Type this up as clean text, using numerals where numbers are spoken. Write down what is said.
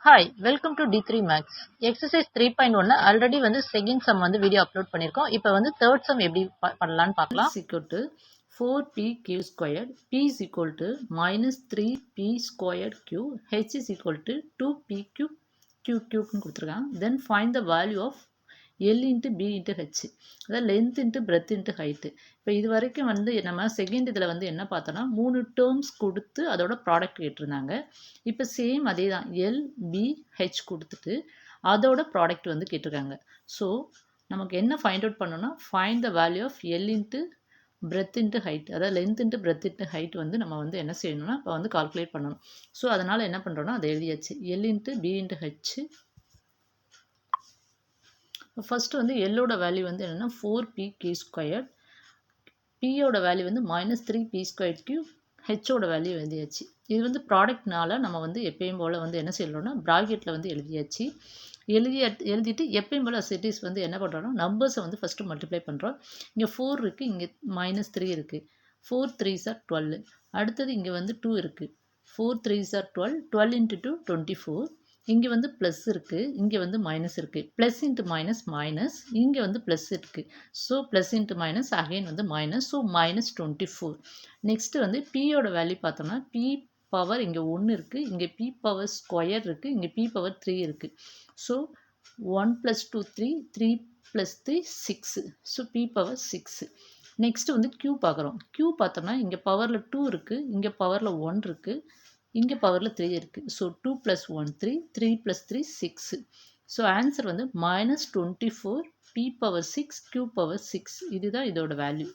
Hi, welcome to D3 Max. Exercise 3.1 already வந்து second sum வந்து video upload பண்ணிருக்கோம். இப்போ வந்து third sum எப்படி பண்ணலாம்னு பார்க்கலாம். is equal to 4pq squared, p is equal to minus 3p squared q, h is equal to 2pq q கொடுத்துருக்காங்க. Then find the value of L into B into H, அதாவது length into breadth into height. இப்போ இது வரைக்கும் வந்து நம்ம second இதில் வந்து என்ன பார்த்தோன்னா 3 டேர்ம்ஸ் கொடுத்து அதோட ப்ராடக்ட் கேட்டிருந்தாங்க. இப்போ சேம் அதே தான் எல் பி ஹெச் கொடுத்துட்டு அதோட ப்ராடக்ட் வந்து கேட்டிருக்காங்க. ஸோ நமக்கு என்ன ஃபைண்ட் அவுட் பண்ணணும்னா find the value of L into breadth into height, அதாவது length into breadth into height வந்து நம்ம வந்து என்ன செய்யணும்னா இப்போ வந்து கால்குலேட் பண்ணணும். ஸோ அதனால் என்ன பண்ணுறோன்னா அதை எழுதியாச்சு. L into P into H. First வந்து எல்லோட வேல்யூ வந்து என்னென்னா 4pq ஸ்கொயர், பியோட வேல்யூ வந்து -3p ஸ்கொயர் கியூ, ஹெச்சோட வேல்யூ எழுதியாச்சு. இது வந்து ப்ராடக்ட்னால நம்ம வந்து எப்பயும் போல் வந்து என்ன செய்யணும்னா ப்ராக்கெட்டில் வந்து எழுதியாச்சு. எழுதிட்டு எப்பயும் போல் சிட்டிஸ் வந்து என்ன பண்ணுறோன்னா நம்பர்ஸை வந்து ஃபஸ்ட்டு மல்டிப்ளை பண்ணுறோம். இங்கே 4 இருக்குது, இங்கே -3 இருக்குது. 4 3s are 12. அடுத்தது இங்கே வந்து 2 இருக்குது. 4 3s are 12. 12 into 2 24. இங்கே வந்து ப்ளஸ் இருக்குது, இங்கே வந்து மைனஸ் இருக்குது. ப்ளஸ் இன்ட்டு மைனஸ் மைனஸ், இங்கே வந்து ப்ளஸ் இருக்குது. So plus into minus again வந்து மைனஸ். ஸோ -24. நெக்ஸ்ட்டு வந்து பியோட வேல்யூ பார்த்தோம்னா பி பவர் இங்கே 1 இருக்குது, இங்கே பி பவர் ஸ்கொயர் இருக்குது, இங்கே பி பவர் 3 இருக்குது. So 1 + 2 3, 3 + 3 6. So P power 6. Next வந்து க்யூ பார்க்குறோம். க்யூ பார்த்தோம்னா இங்கே பவரில் 2 இருக்குது, இங்கே பவரில் 1 இருக்குது, இங்கே பவரில் 3 இருக்குது. ஸோ 2 + 1 3, 3 + 3 6. ஸோ ஆன்சர் வந்து -24 p பவர் 6 q பவர் 6. இதுதான் இதோட வேல்யூ.